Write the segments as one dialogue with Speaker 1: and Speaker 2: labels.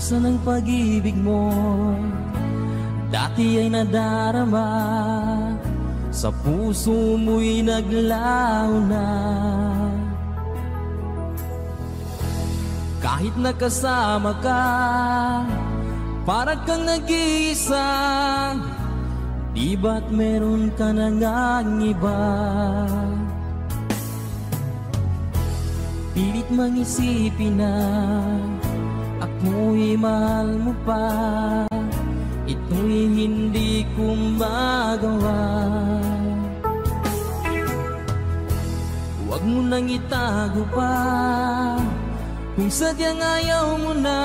Speaker 1: Asan ang pag-ibig mo? Dati ay nadarama, sa puso mo'y naglaho na. Kahit nakasama ka, parang kang nag-iisa. Di ba't meron ka na ngang iba? Pilit mang isipin na ako'y mahal mo pa. Ito'y hindi ko magawa. Huwag mo nang itago pa kung sadyang ayaw mo na.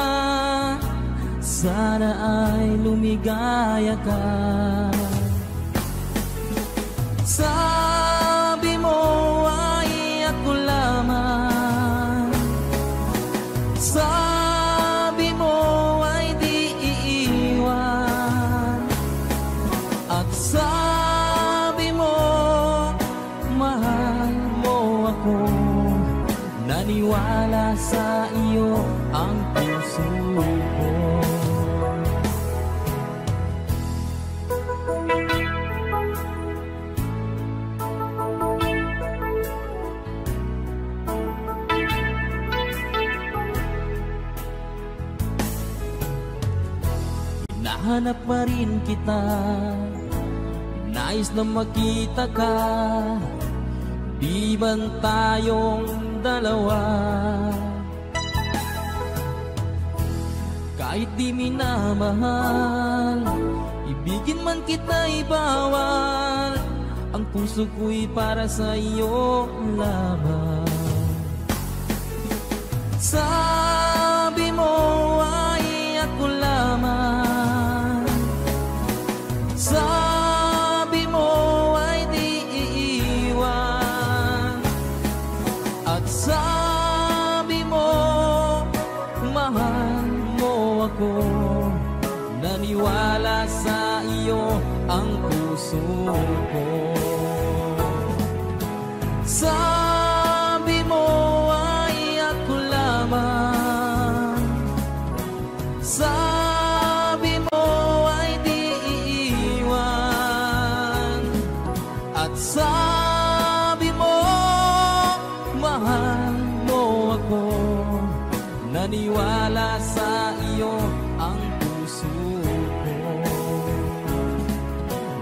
Speaker 1: Sana ay lumigaya ka. Sabi mo ay ako lamang. Sabi mo ay di iiwan. At sabi mo mahal mo ako. Naniwala sa iyo ang puso ko. Hinahanap pa rin kita, nais na makita ka. Di ban tayong dalawa? Kahit di minamahal, ibigin man kita'y bawal. Ang puso ko'y para sa iyo lamang. Sabi mo ay ako lamang. Sabi mo ay di iiwan. At sabi mo mahal mo ako. Naniwala sa iyo ang puso ko. Sabi mo ay ako lamang. Sabi mo ay di iiwan. At sabi mo mahal mo ako. Naniwala sa iyo ang puso ko.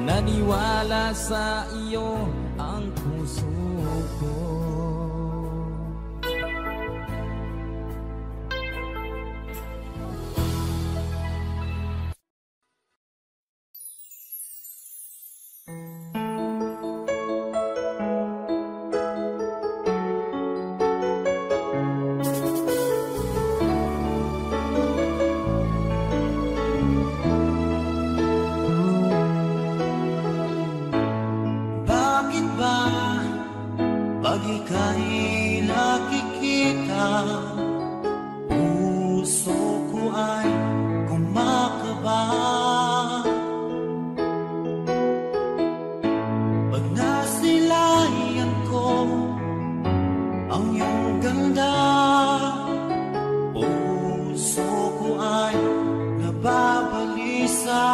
Speaker 1: Naniwala sa iyo ang puso ko.
Speaker 2: Pag ika'y nakikita, puso ko ay kumakaba. Pag nasilayan ko ang iyong ganda, puso ko ay nababalisa.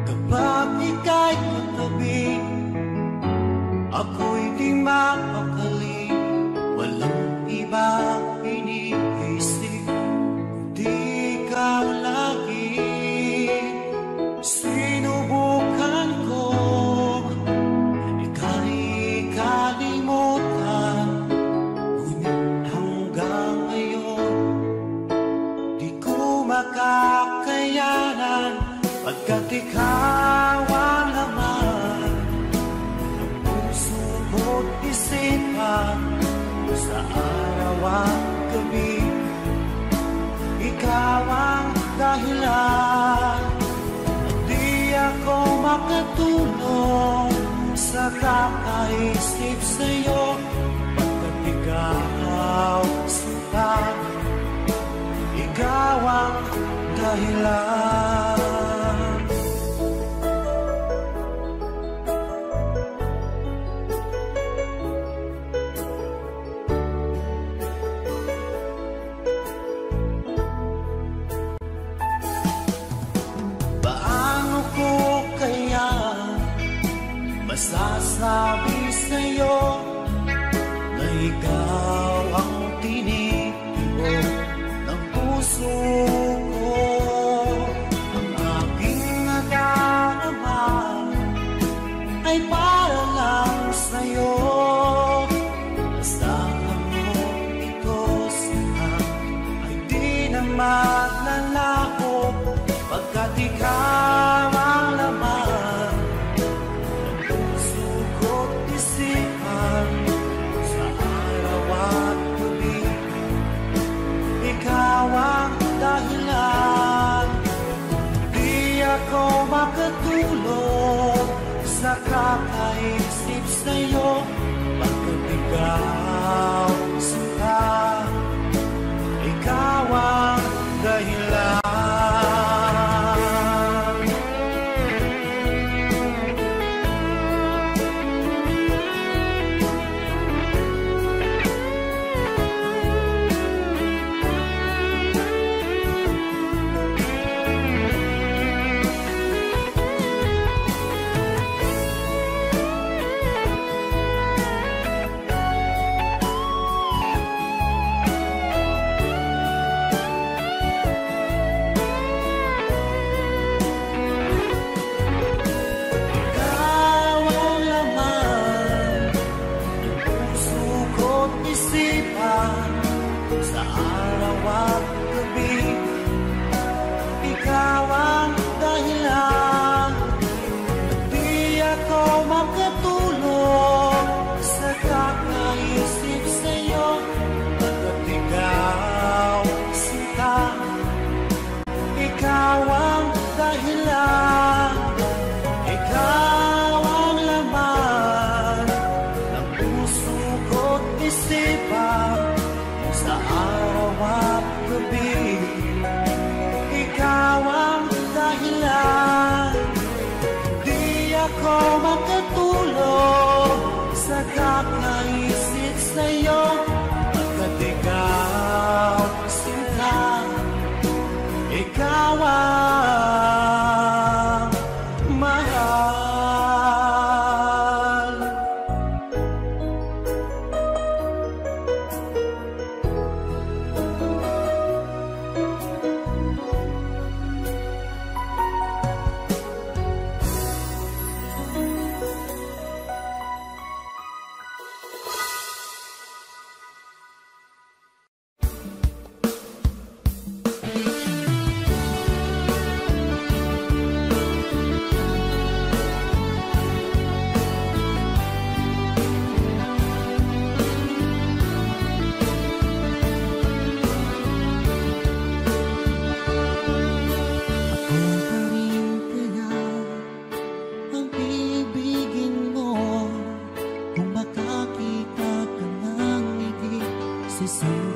Speaker 2: Kapag ika'y katabi, ako'y di mapakali, walang ibang iniisip, kundi ikaw lagi. Sinubukan ko, ika'y kalimutan, ngunit hanggang ngayon, di ko makakayanan, pagkat ikaw ang laman mo't isipan sa araw at gabi. Ikaw ang dahilan at di ako makatulong sa kakaisip sa'yo, pagkat ikaw sapat, ikaw ang dahilan. nagsasabi sa'yo na ikaw ang tinitibok ng puso ko. Ang aking nadarama ay para lang sa'yo. Asahan mo ito sila ay di na maglalako, pagkat ikaw ang laman ng puso ko't isipan. Sa araw at gabi, ikaw ang dahilan. Di ako makatulog sa kakaisip sa'yo, pagkat ikaw sila, ikaw ang dahilan. Sa araw at gabi, ikaw ang dahilan. Di ako makatulog sa kakaisip sa'yo, pagkat ikaw sinta, ikaw ang dahilan. Ikaw ang laman ng puso ko't isipan. Sa araw at gabi, ikaw ang dahilan. Di ako makatulog sa kakaisip sa'yo, pagkat ikaw sinta, ikaw ang mahal.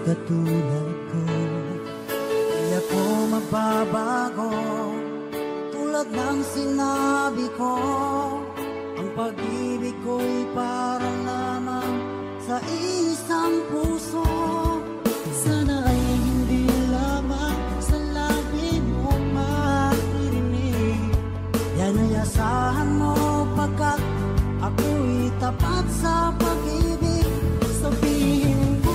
Speaker 2: Katulad ko, di ako magbabago. Tulad ng sinabi ko, ang pag-ibig ko'y para lamang sa isang puso. Sana ay hindi lamang sa labi mo maririnig. Yan ay asahan mo, pagkat ako'y tapat sa pag-ibig. Sabihin mo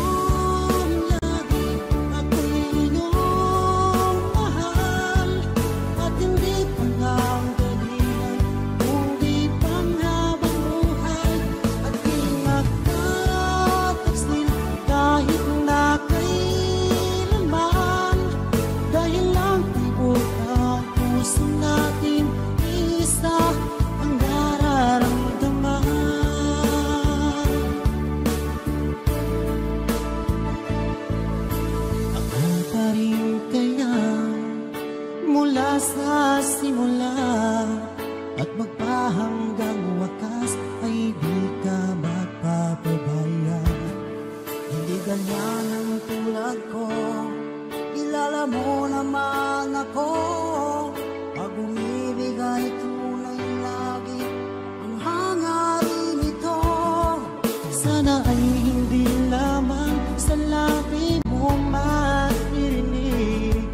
Speaker 2: sa simula at magpahanggang wakas ay di ka magpapabaya. Hindi ganyan ang tulad ko, kilala mo naman ako. Pag umibig ay tunay lagi ang hangarin ito. Sana ay hindi lamang sa labi mo maririnig.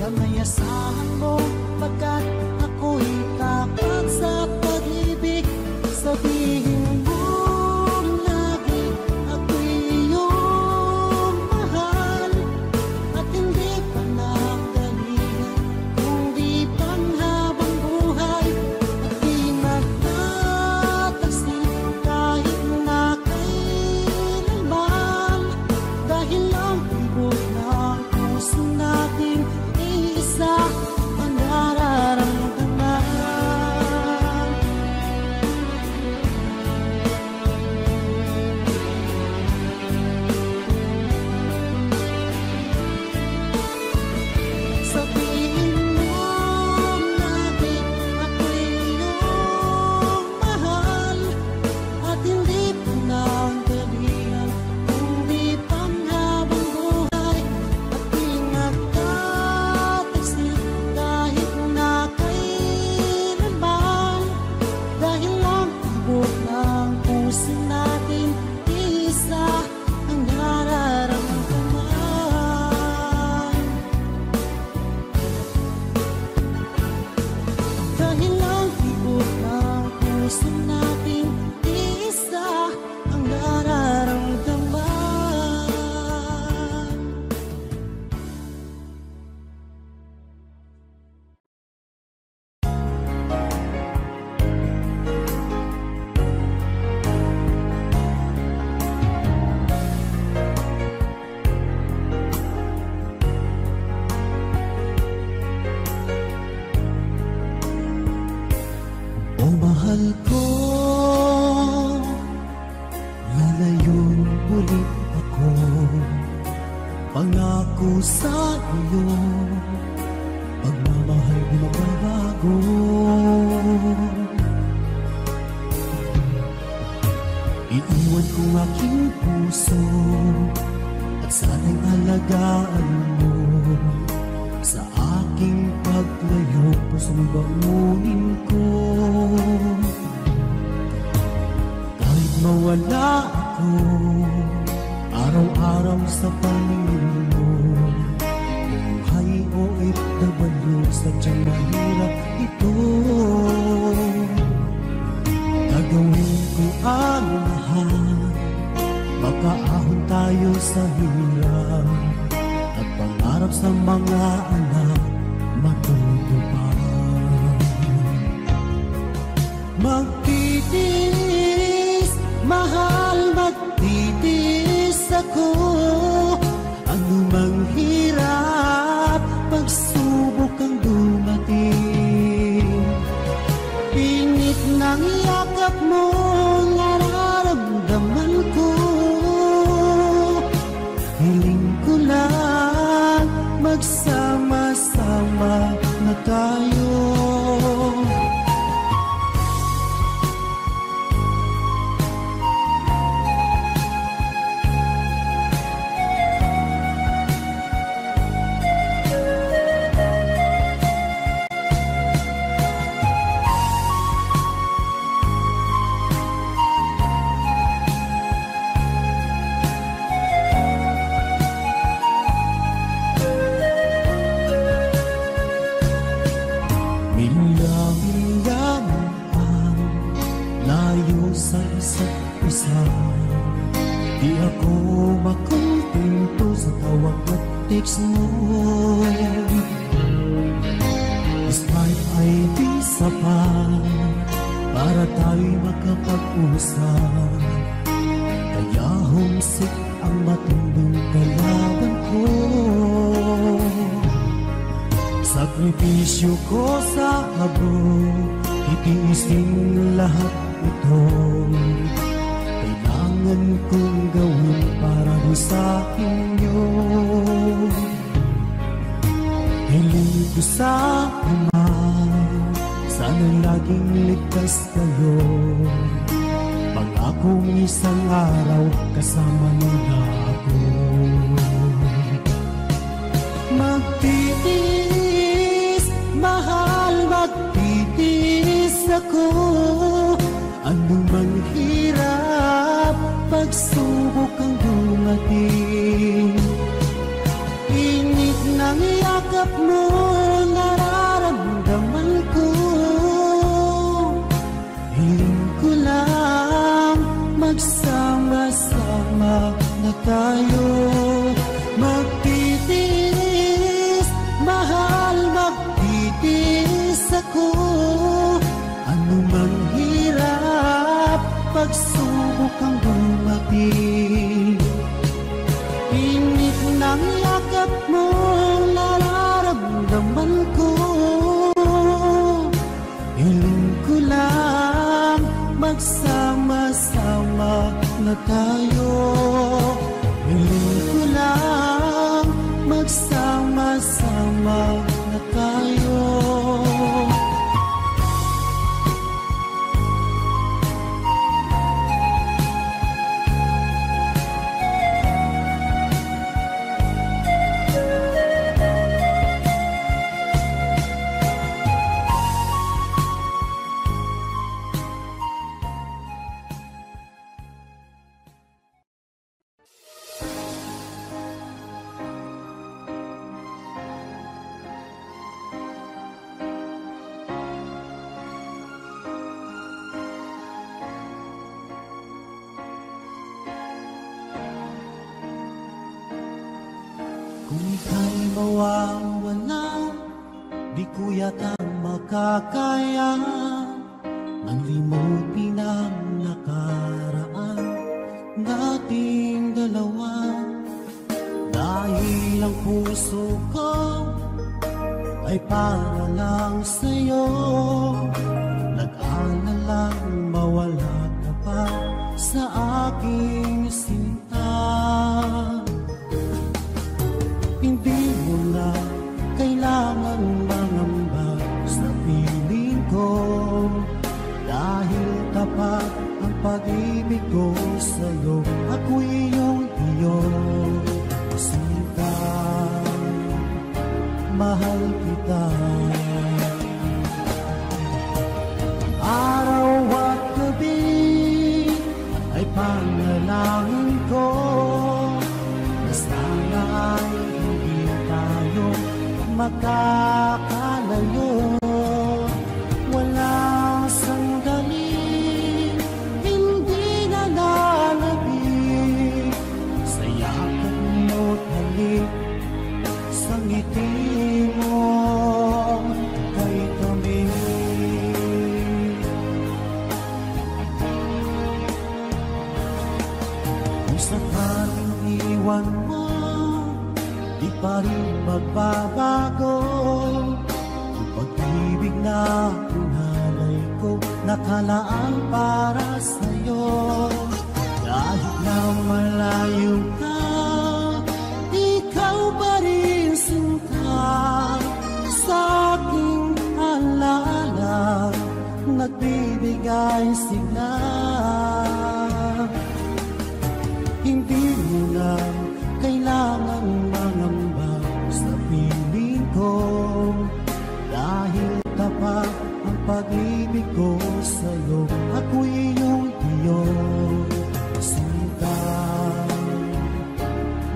Speaker 2: Namayasahan mo, pagkat ako'y tapat sa pag-ibig. Sabihin mahal ko, lalayon ulit ako. Pangako sa iyo, pagmamahal di magbabago. Iiwan ko aking puso at sana'y alagaan mo. Sa aking paglayo, pusong bangunin ko. Kahit mawala ako, araw-araw sa paningin mo. Buhay o OFW, sadyang mahirap ito. Gagawin ko ang lahat, makaahon tayo sa hirap. At pangarap sa mga anak matutupad. Magtitiis, mahal, magtitiis ako. Ano mang hirap, pagsubok ang dumating. Init ng yakap mo, nararamdaman ko. Hiling ko lang, magsama-sama na tayo. Di ako makontento sa tawag at text mo. Skype ay di sapat para tayo'y makapag-usap. Kaya homesick ang matinding kalaban ko. Sakripisyo ko sa abroad, itiisin lahat ito. Kailangan kong gawin para sa inyo. Hiling ko sa Ama, sana laging ligtas kayo. Pangakong isang araw kasama niyo na ako. Magtitiis, mahal, magtitiis ako. Ano mang hirap, pagsubok ang dumating. Init ng yakap mo, nararamdaman ko. Hiling ko lang, magsama-sama na tayo. Magtitiis, mahal, magtitiis ako. Ano mang hirap, pagsubok ang dumating. Init ng yakap mo, nararamdaman ko. Hiling ko lang, magsama-sama na tayo. Hiling ko lang, magsama-sama na tayo. Kung ika'y mawawala, di ko yata makakaya nang limutin ang nakaraan nating dalawa. Dahil ang puso ko ay para lang sa'yo, nag Sana lang mawala ka pa sa aking sinta. Hindi mo na kailangan mangamba sa piling ko, dahil tapat ang pag-ibig ko sa'yo. Ako'y iyong sinta, mahal kita. Araw at gabi ay panalangin ko na sana ay hindi tayo makakalayo. Walang sandali, hindi na lalabig sa yakap mo't halik, sa ngiti mo kay kami. Kung sakaling iwan mo, di pa rin magbabago ang pag-ibig na hinalay ko, nakalaan para sa'yo. Kahit na malayo ka, ikaw pa rin sinta, sa aking alaala nagbibigay sigla. Hindi mo na kailangan mangamba sa piling ko, dahil tapat ang pag-ibig ko sa'yo. Ako'y iyong sinta,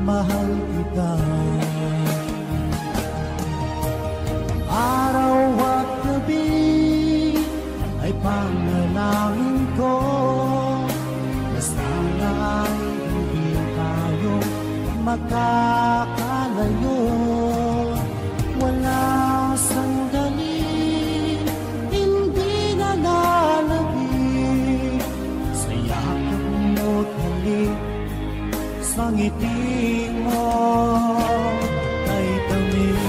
Speaker 2: mahal kita. Araw at gabi ay panalangin ko na sana ay hindi tayo makakalayo. Walang sandali, hindi na lalabig sa yakap mo't halik, sa ngiti mo ay tamis.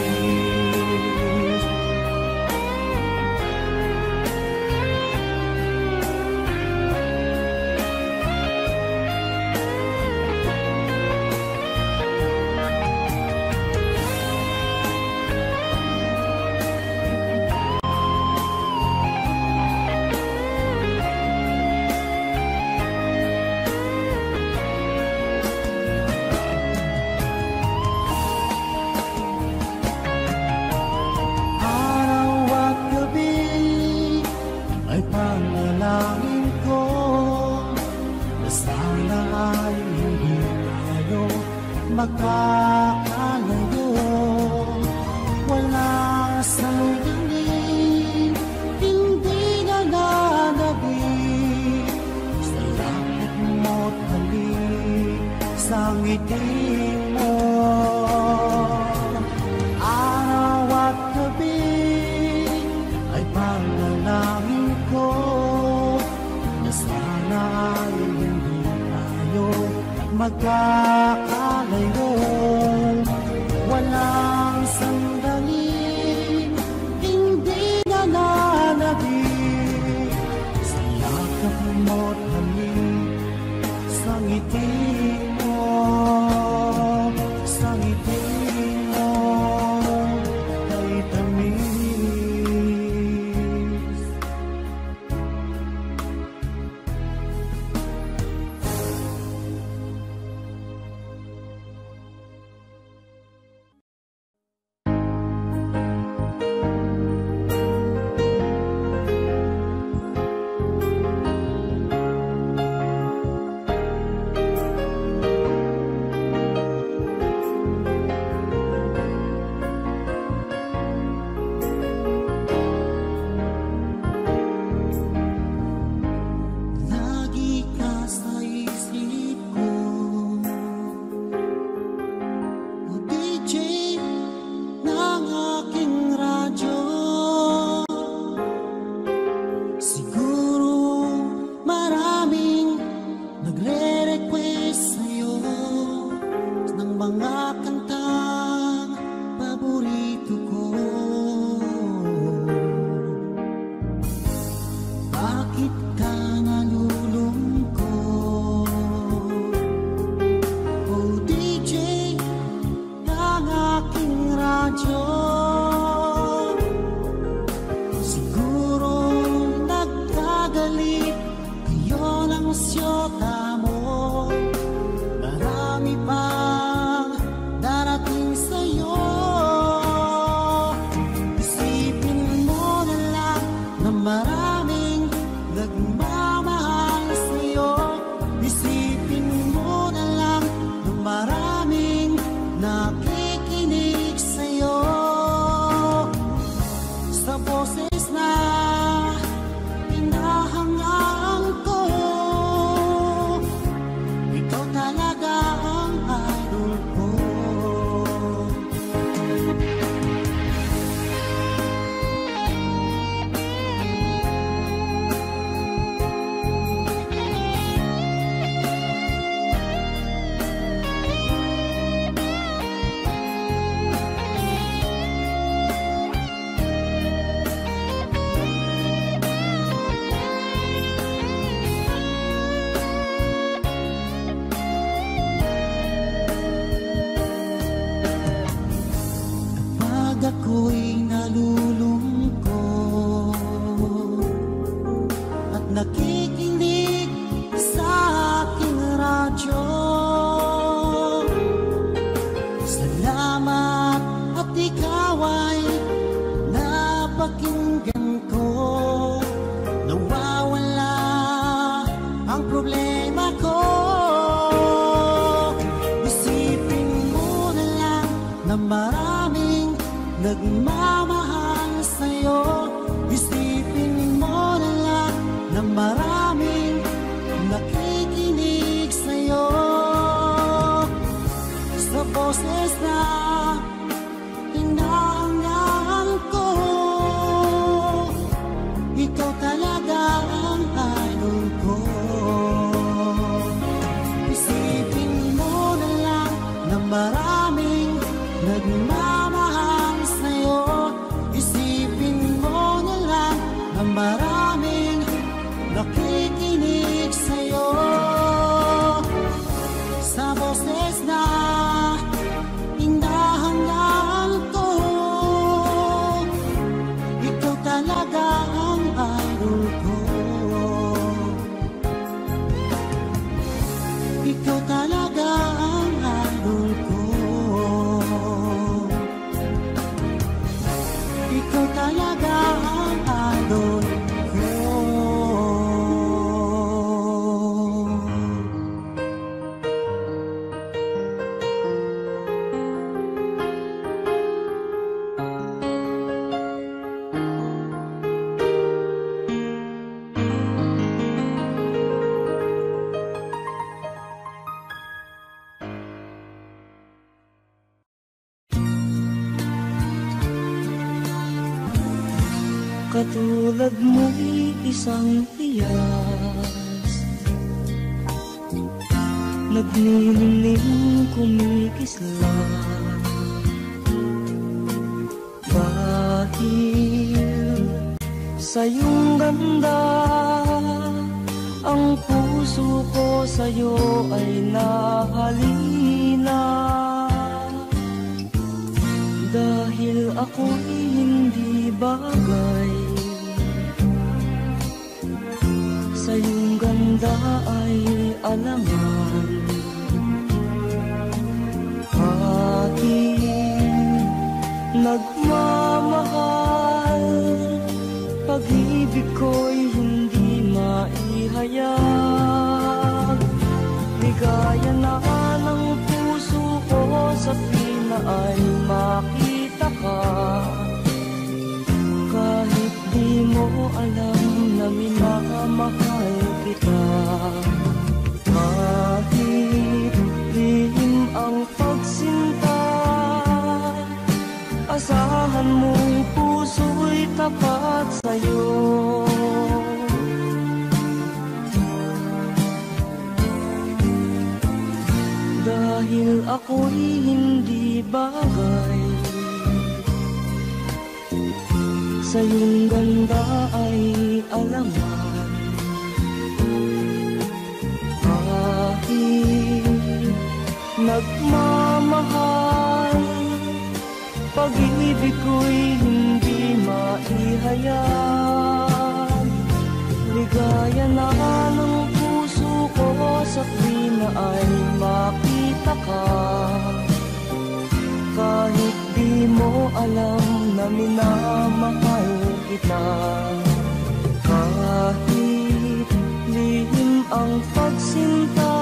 Speaker 2: Panalangin ko na sana ay hindi tayo makakalayo. Wala sandali, hindi na lalabig sa yakap mo't halik, sa ngiti mo. Araw at gabi ay panalangin ko na sana ay hindi tayo magkakalayo. Walang sandali, hindi na lalabig sa yakap mo't halik, sa ngiti mo, sa ngiti mo kay tamis. ako'y nalulungkot at nakikinig sa aking radyo. Salamat at ikaw ay napakinggan ko. Nawawala ang problema ko. Isipin mo na lang na maraming nagmamahal sa'yo. Isipin mo na lang na maraming nakikinig sa'yo. Sa boses na hinahangaan ko, ikaw talaga ang idol ko. Isipin mo na lang na maraming nagmamahal sa'yo. Isipin mo na lang na maraming nakikinig sa'yo. Sa boses na hinahangaan ko, ikaw talaga ang idol ko. Ikaw talaga ang idol ko. Ikaw talaga ang idol ko.
Speaker 3: Katulad mo'y isang tiyas, nagniningning kumikislang. Dahil sa iyong ganda, ang puso ko sa'yo ay nahalina. Dahil ako'y hindi bagay, sa iyong ganda ay alangan. Aking nagmamahal, pag-ibig ko'y hindi maihayag. Ligaya na ng puso ko sa pina ay makita ka. Kahit di mo alam na minamahal kita. Kahit lihim ang pagsinta, asahan mong puso'y tapat sa'yo. Dahil ako'y hindi bagay, sa iyong ganda ay alangan. Kahit nagmamahal, pag-ibig ko'y hindi maihayag. Ligaya na ng puso ko sa tuwing ay makita ka. Kahit di mo alam na minamahal kita. Kahit lihim ang pagsinta,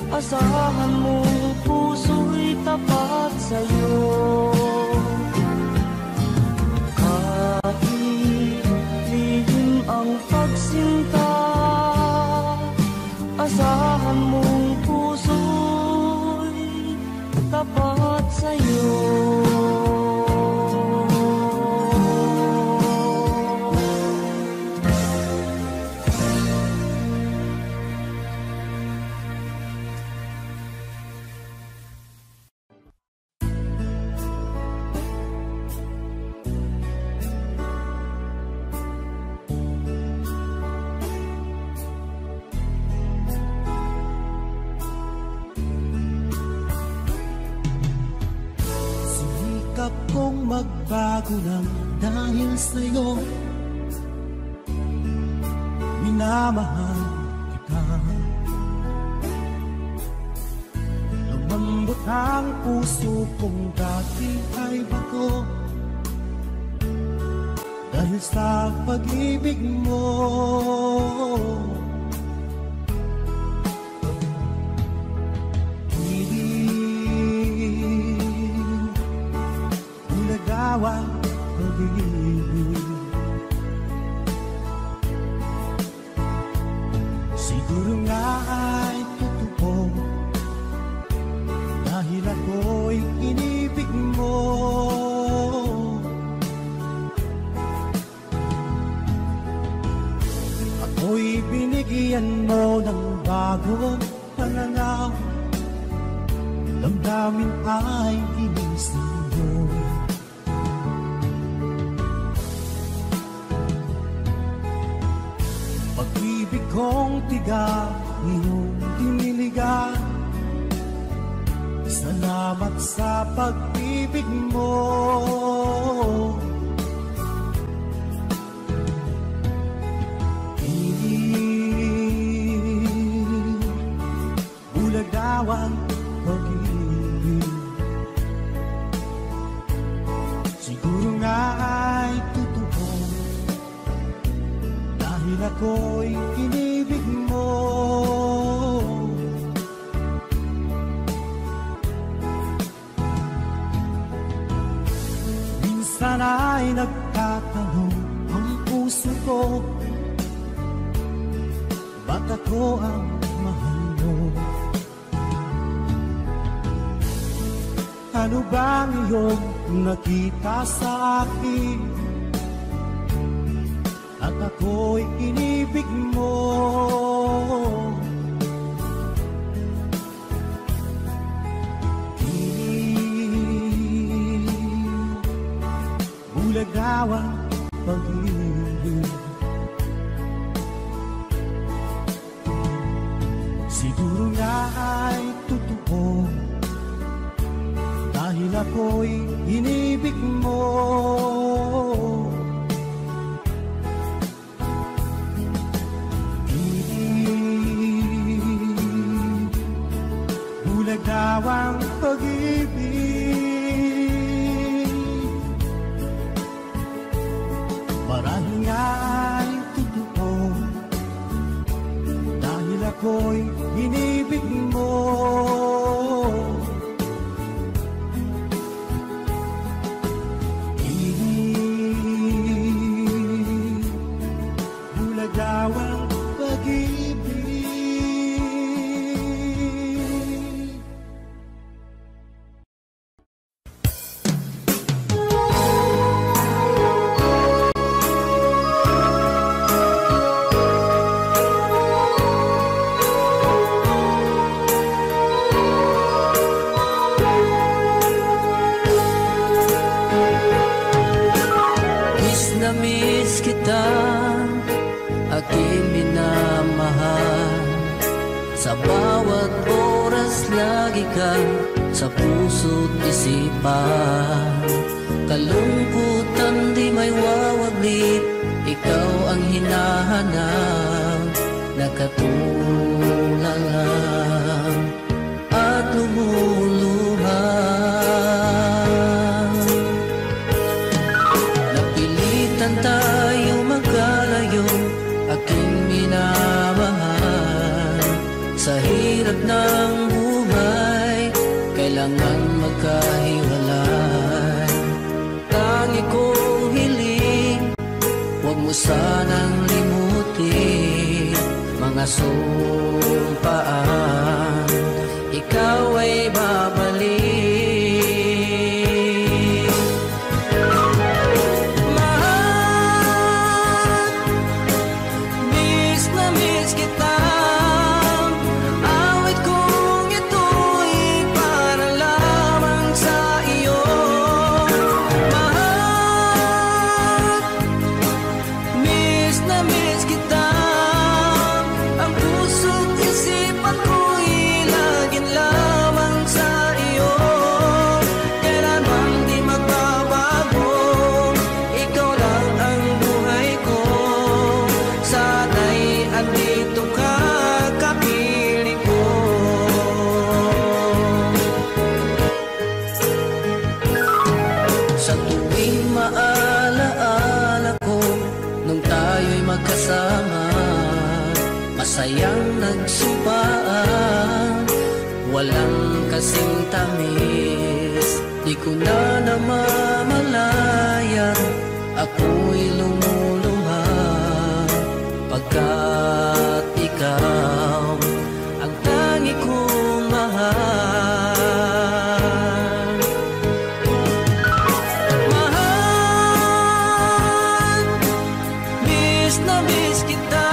Speaker 3: asahan mong puso'y tapat sa'yo. Kahit lihim ang pagsinta, asahan mong puso'y tapat sa'yo.
Speaker 2: pangarap kong magbago lang dahil sa'yo. Minamahal kita. Lumambot ang puso kong dati ay bago dahil sa pag-ibig mo. Ulagawa pag-ibig. Siguro nga ay totoo dahil ako'y inibig mo. Ako'y binigyan mo ng bagong pananaw. Damdamin ay ginising mo. Pag-ibig kong tiga, iyong diniligan. Salamat sa pag-ibig mo. Bulagawan pag-ibig. Siguro nga ay totoo dahil ako'y inibig mo. Minsan ay nagtatanong ang puso ko, ba't ako ang mahal mo? Ano bang iyong nakita sa akin at ako'y inibig mo? Bulagawan pag-ibig. Siguro nga ay totoo dahil ako'y inibig mo. Bulagawang pag-ibig. Marahil nga ay totoo dahil ako'y inibig mo. Bulagawang pag-ibig.
Speaker 1: Miss kita, aking minamahal. Sa bawat oras lagi ka sa puso't isipan. Kalungkutan di may wawaglit, ikaw ang hinahanap. Nakatulala at lumuluha. Tayo magkalayo, aking minamahal. Sa hirap ng buhay, kailangan magkahiwalay. Tangi kong hiling, huwag mo sanang limutin mga sumpaan, ikaw ay babalik.
Speaker 3: Ang puso't isipan ko'y laging lamang sa iyo.
Speaker 1: Masayang nagsumpaan, walang kasing tamis. Di ko na namamalayan, ako'y lumuluha, pagkat ikaw ang tangi kong mahal. Mahal, miss na miss kita.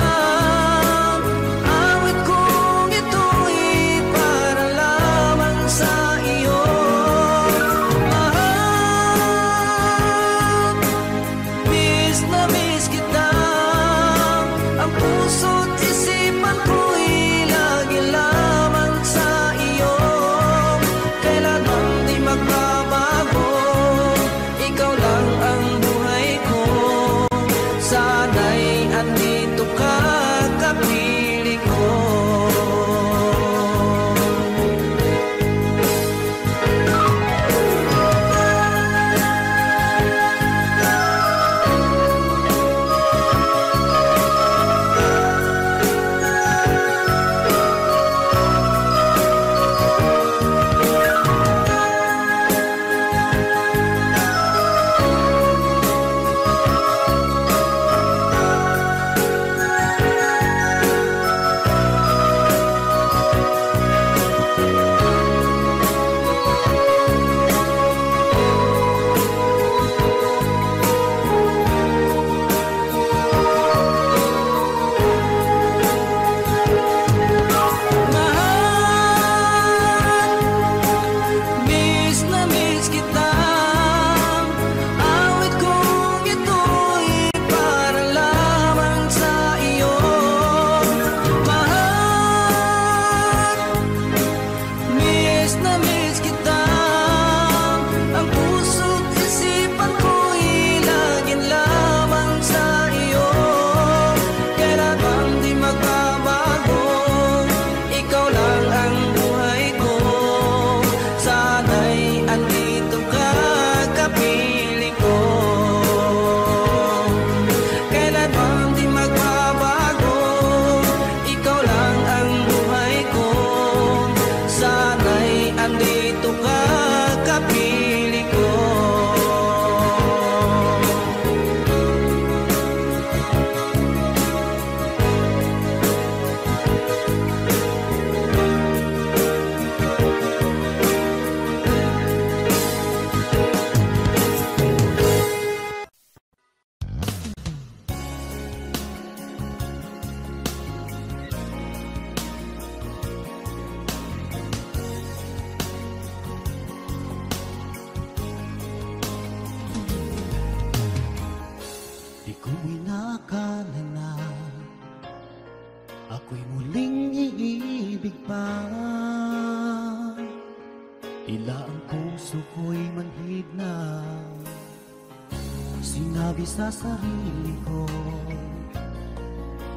Speaker 2: Sa sarili ko,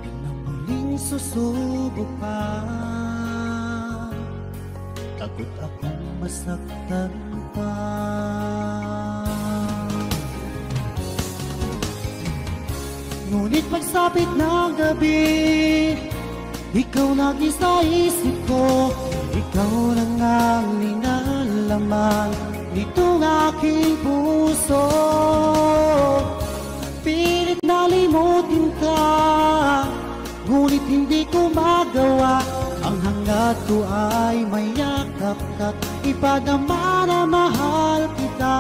Speaker 2: di na muling susubok pa. Takot akong masaktan pa. Ngunit pagsapit ng gabi, ikaw lagi sa isip ko. Ikaw lang ang linalaman nitong aking puso. Pilit na limutin ka, ngunit hindi ko magawa. Ang hangad ko ay mayakap ka't ipadama na mahal kita.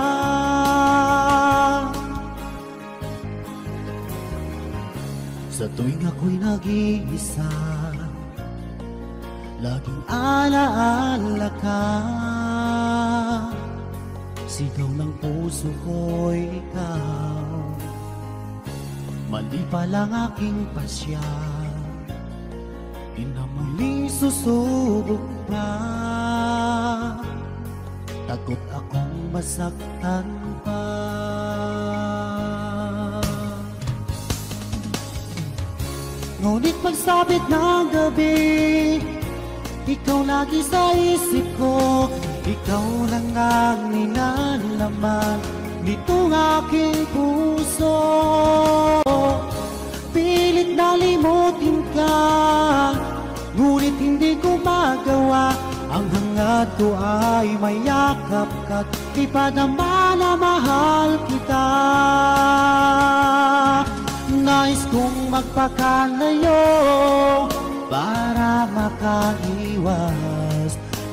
Speaker 2: Sa tuwing ako'y nag-iisa, laging alaala ka. Sigaw ng puso ko'y ikaw. Mali palang aking pasya, di na muling susubok pa. Takot akong masaktan pa. Ngunit pagsapit ng gabi, ikaw lagi sa isip ko. Ikaw lang ang ninalaman nitong aking puso. Pilit na limutin ka, hanggat ko ay may yakap ka't ipadama na mahal kita. Nais kong magpakalayo para makaiwas,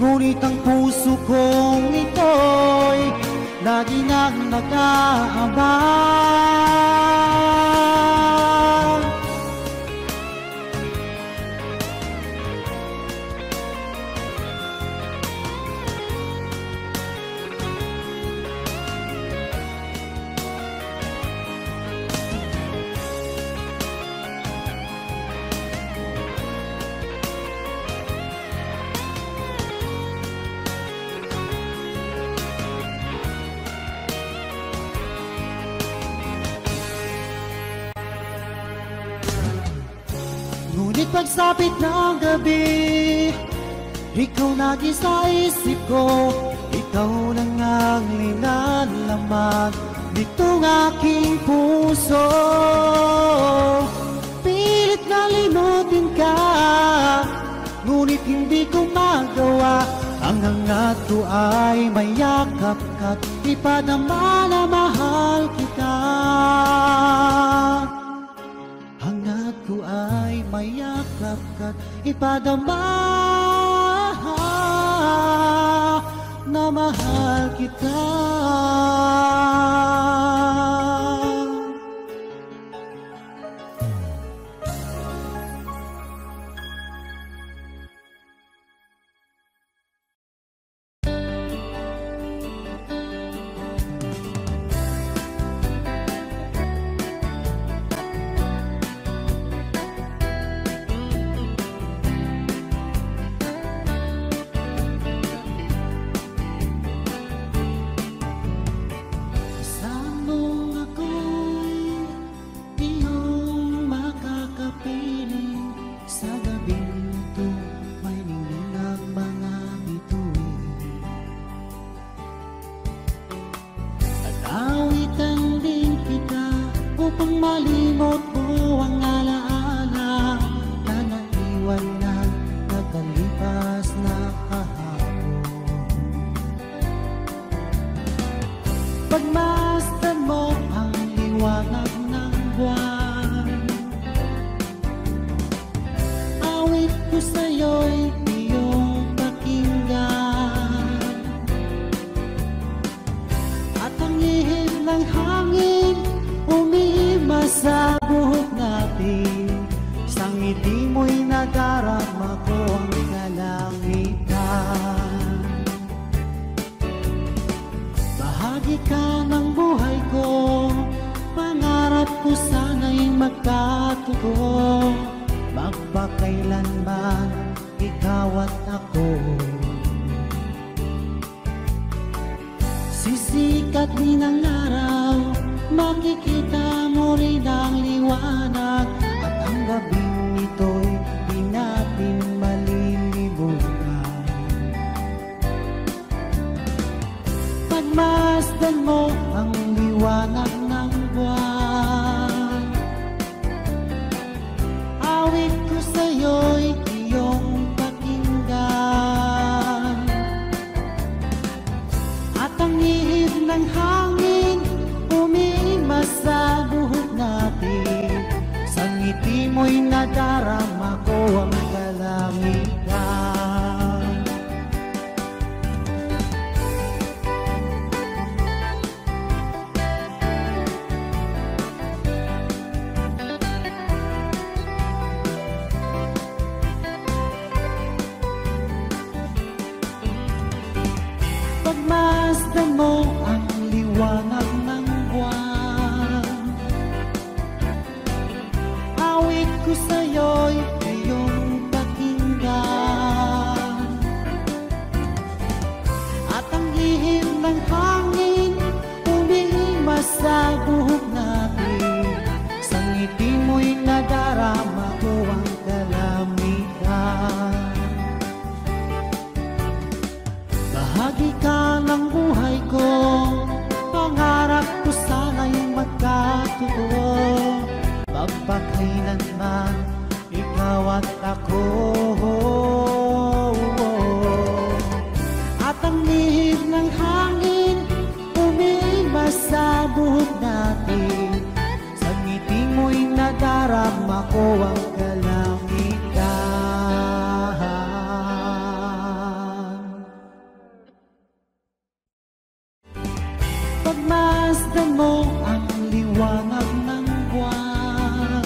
Speaker 2: ngunit ang puso kong ito'y lagi nang nag-aabang. Ngunit pagsapit ng gabi, ikaw lagi sa isip ko. Ikaw lang ang linalaman nitong aking puso. Pilit na limutin ka, ngunit hindi ko magawa. Ang hangat ko ay may yakap ka't ipadama na mahal kita. Hangat ko ay may yakap ka't ipadama na mahal kita. Malimot mo ang alaala na naiwan na nakalipas na kahapon. Pagmasdan mo ang liwanag ng buwan, awit ko sa'yo'y iyong pakinggan. At ang ihip ng hangin umiimas sa buhok natin, sa ngiti mo'y nadarama ko ang kalangitan. Bahagi ka ng buhay ko, pangarap ko sana'y magkatotoo. Magpakailanman ikaw at ako, sisikat din ang araw, makikita mo rin ang liwanag. At ang gabing ito'y di natin malilimutan. Pagmasdan mo ang liwanag ng buwan, awit ko sa'yo'y iyong pakinggan. At ang ihip ng hangin umiimas sa buhok natin, sa ngiti mo'y nadarama ko ang kalangitan. Pagmasdan mo ang liwanag ng buwan, awit ko sa'yo'y iyong pakinggan. At ang ihip ng hangin umiimas sa buhok natin, sa ngiti mo'y nadarama ko ang kalamitan. Bahagi ka ng buhay ko, pangarap ko sana'y magkatotoo. Magpakailanman ikaw at ako, pa sa buhok natin, sa ngiti mo'y nadarama ko ang kalangitan. Pagmasdan mo ang liwanag ng buwan,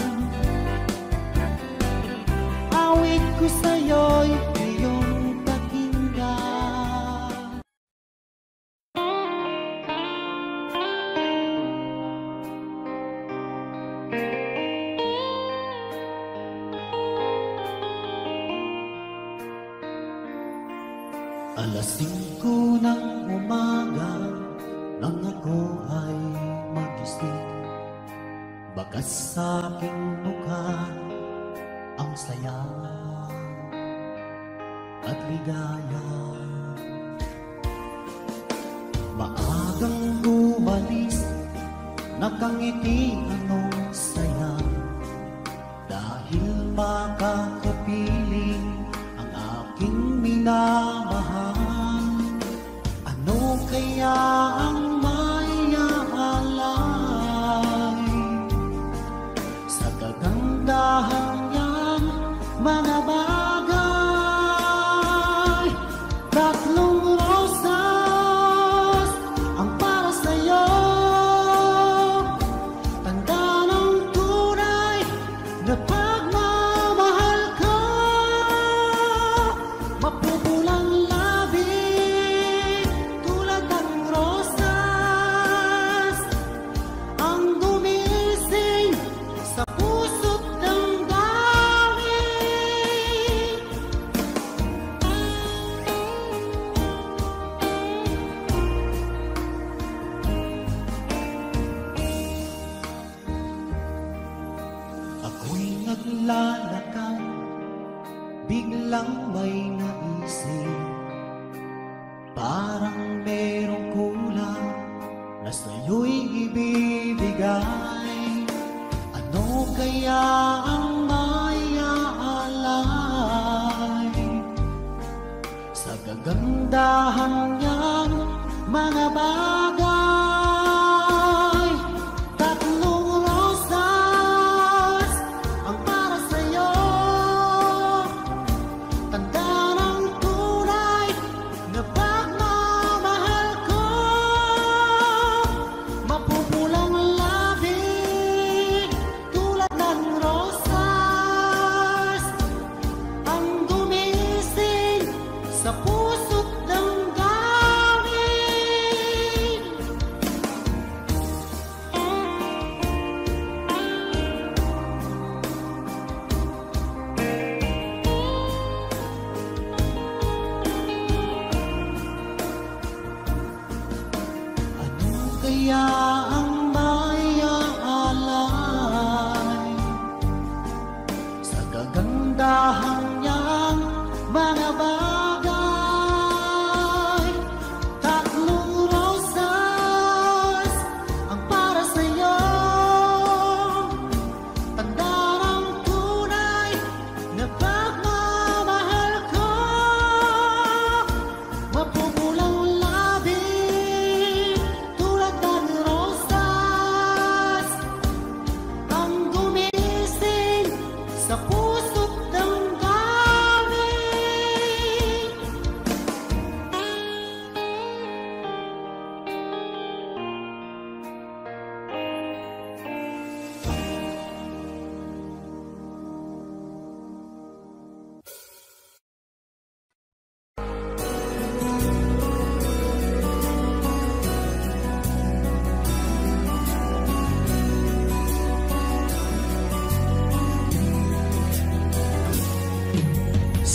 Speaker 2: awit ko sa'yo'y iyong pakinggan. Alas 5 ng umaga nang ako ay magising, bakas sa aking mukha ang saya at ligaya. Maagang umalis, nakangiti anong saya, dahil makakapiling ang aking minamahal. Ano kaya ang may aalay sa kagandahan niyang mga bagay? Tatlong rosas ang para sa'yo, tanda ng tunay na pagmamahal ko. Mapupulang labi tulad ng rosas, ang gumising sa puso't damdamin. Ako'y naglalakad, biglang may naisip, parang merong kulang na sa'yo'y ibibigay. Ano kaya ang may aalay sa kagandahan niyang mga bagay? Tatlong rosas ang para sa'yo, tanda ng tunay na pagmamahal ko. Mapupulang labi tulad ng rosas, ang gumising sa puso't damdamin. Ano kaya ang may aalay sa kagandahan niyang mga bagay? Tatlong rosas ang para sa'yo, tanda ng tunay na pagmamahal ko. Mapupulang labi tulad ng rosas, ang gumising sa puso't damdamin.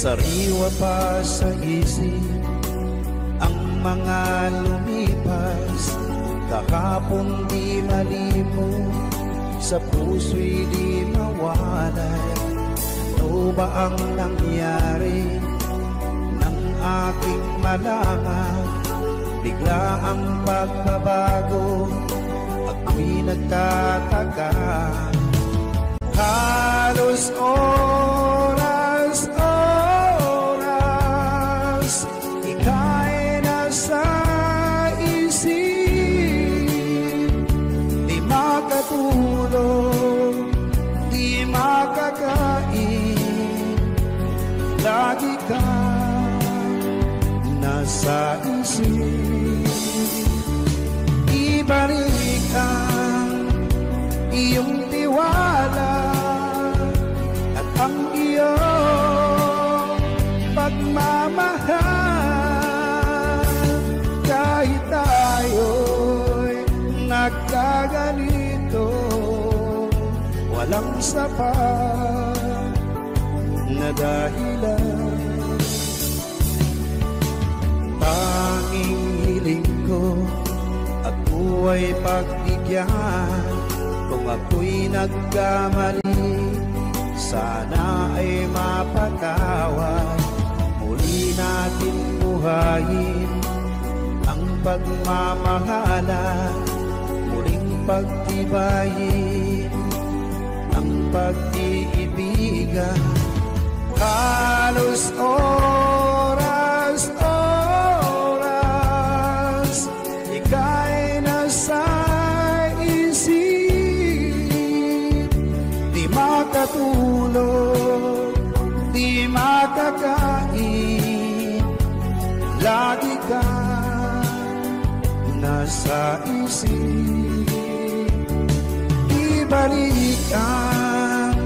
Speaker 4: Sariwa pa sa isip ang mga lumipas, kahapon di malimo, sa puso'y di mawalay. Ano ba ang nangyari nang aking malaman? Bigla ang pagbabago, ako'y nagtataka. Halos oras, ika'y nasa isip. makatulog, di makakain, lagi kang nasa isip. Ibalik ang iyong tiwala at ang iyong pagmamahal. Kahit tayo'y nagkaganito, walang sapat na dahilan. Tanging hiling ko, ako ay pagbigyan. Kung ako'y nagkamali, sana ay mapatawad. Muli natin buhayin ang pagmamahala, muling pagtibayin ang pag-iibigan. Halos oras, ika'y nasa isip. Di makatulog, di makakain, lagi kang nasa isip. Ibalik ang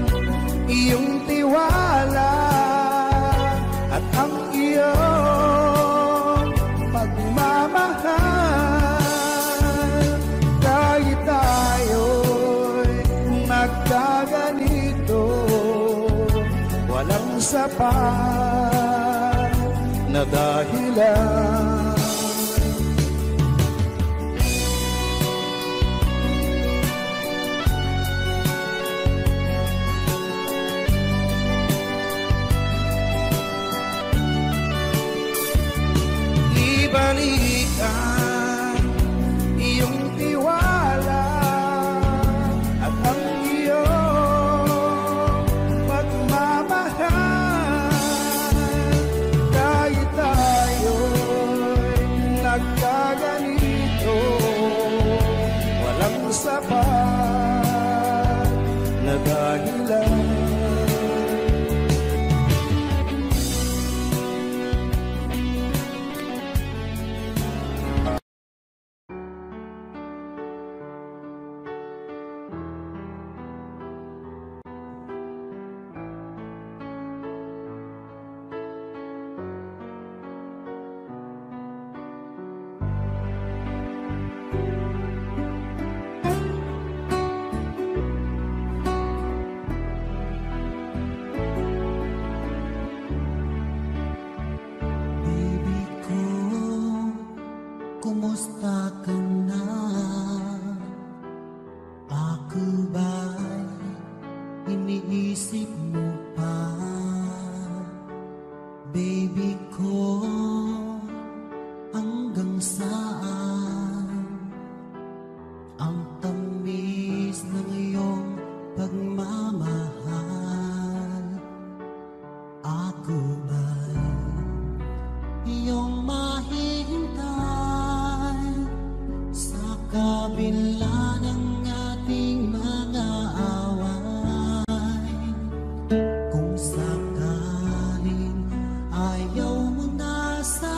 Speaker 4: iyong tiwala at ang iyong pagmamahal. Kahit tayo'y nagkaganito, walang sapat na dahilan. Ibalik ang iyong tiwala at ang iyong pagmamahal. Kahit tayo'y nagkaganito, walang sapat na dahilan.
Speaker 2: Kumusta ka na? Ako ba'y iniisip mo pa? Baby ko, hanggang saan ang tamis ng iyong pagmamahal? Ako ba'y iyong mahihintay sa kabila ng ating mga away? Kung sakaling ayaw mo na sa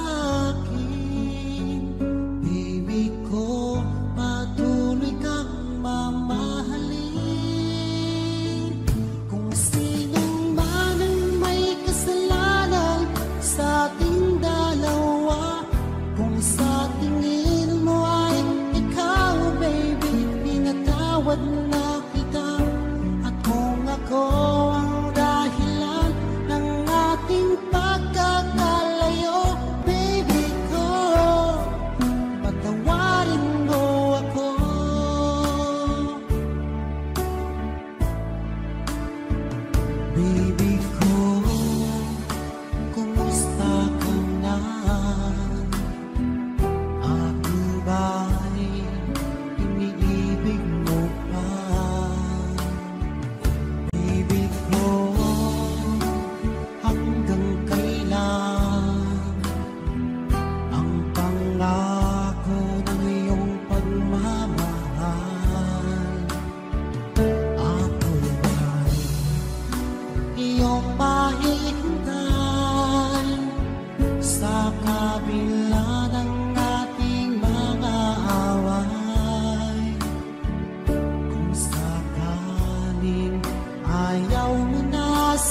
Speaker 2: akin, baby ko, patuloy kang mamahalin. Kung sinong man ang may kasalanan sa ating dalawa, kung sa tingin mo ay ikaw, baby, pinatawad na kita. At kung ako ang dahilan ng ating pagkakalayo, baby ko, patawarin mo ako. Baby ko, kumusta ka na? Ako ba'y iniibig mo pa?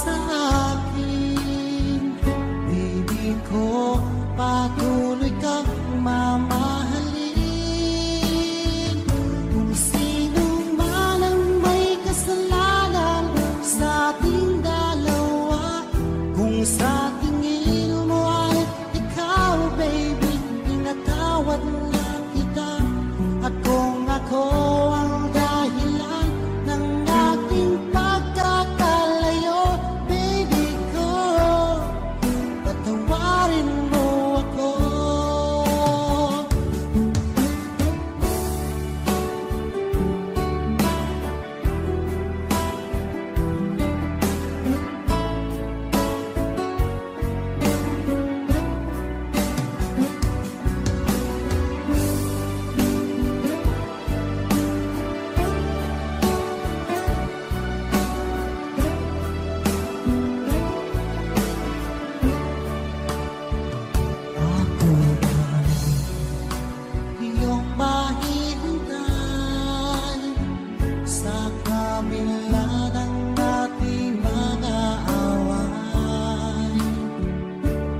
Speaker 2: sa akin. Baby ko, patuloy kang mamahalin. Kung sino man ang may kasalanan sa ating dalawa, kung sa tingin mo ay ikaw, baby, pinatawad na kita. At kung ako ang dahilan ng ating pagkakalayo, baby ko, patawarin mo ako. Ako ay iyong mahihintay sa kabila ng ating mga away.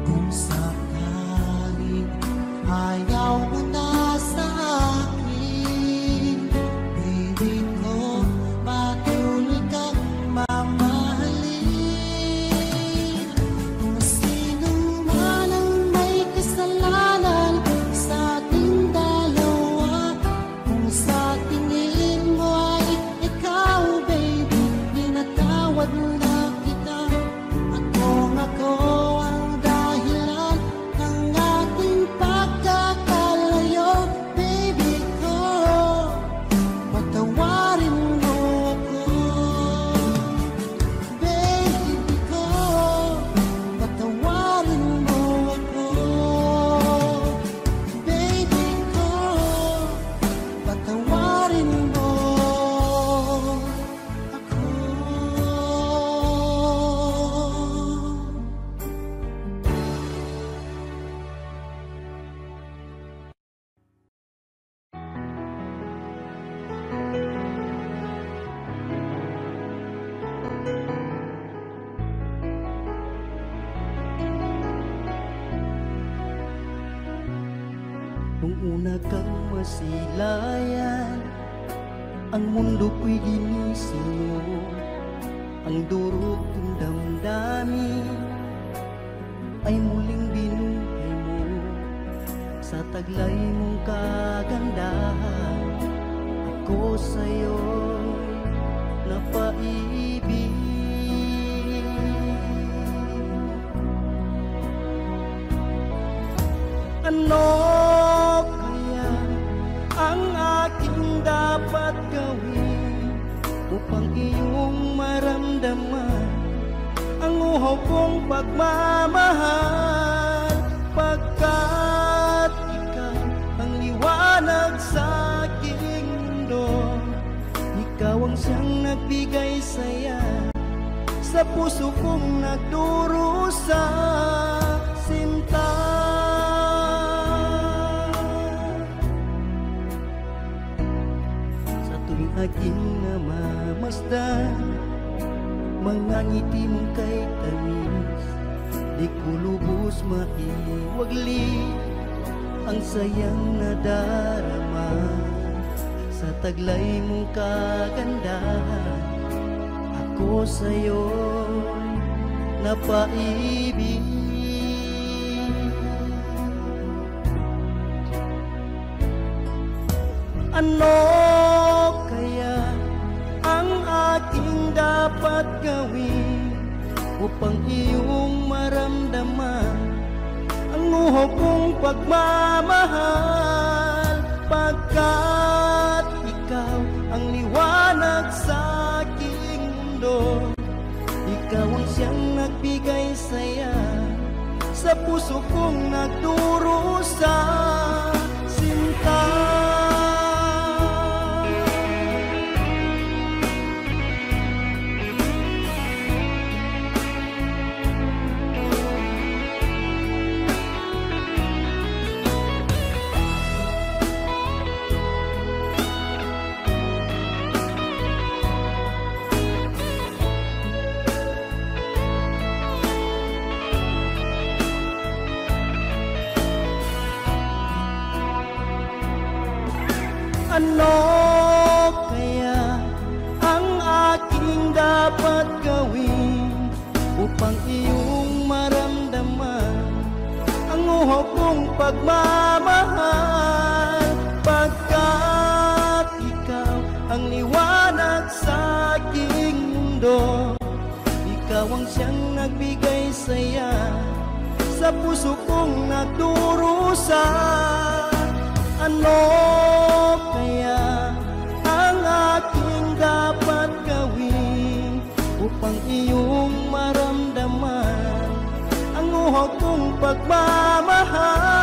Speaker 2: Kung sakaling ayaw mo na sa akin, baby ko, patuloy kang mamahalin. Kung sino man ang may kasalanan sa ating dalawa, kung sa tingin mo ay ikaw, baby, pinatawad na kita. At kung ako ang dahilan ng ating pagkakalayo, baby ko, patawarin mo ako. Baby ko, patawarin mo ako. Baby ko, patawarin mo ako.
Speaker 3: Nung una kang masilayan, ang mundo ko'y ginising mo. Ang durog kong damdamin ay muling binuhay mo. Sa taglay mong kagandahan, ako sa'yo'y napaibig. Ano kaya ang aking dapat gawin upang iyong maramdaman ang uhaw kong pagmamahal? Pagkat ikaw ang liwanag sa aking mundo, ikaw ang siyang nagbigay saya sa puso kong nagdurusa, sinta. Aking namamasdan mga ngiti mong kay tamis, di ko lubos maiwagli ang sayang nadarama. Sa taglay mong kagandahan, ako sa'yo'y napaibig. Ano kaya ang aking dapat gawin upang iyong maramdaman ang uhaw kong pagmamahal? Pagkat ikaw ang liwanag sa aking mundo, ikaw ang siyang nagbigay saya sa puso kong nagdurusa, sinta. ang liwanag sa aking mundo. Ikaw ang siyang nagbigay saya sa puso kong nagdurusa. Ano kaya ang aking dapat gawin upang iyong maramdaman ang uhog kong pagmamahal?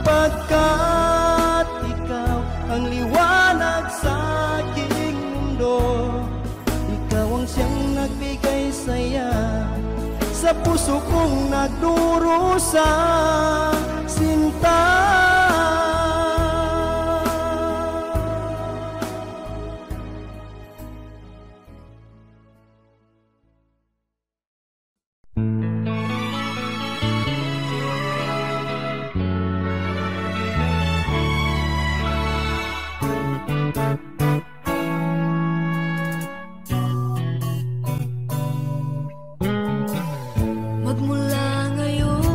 Speaker 3: Pagkat ikaw ang liwanag sa aking mundo, ikaw ang siyang nagbigay saya sa puso kong nagdurusa, sinta.
Speaker 5: Magmula ngayon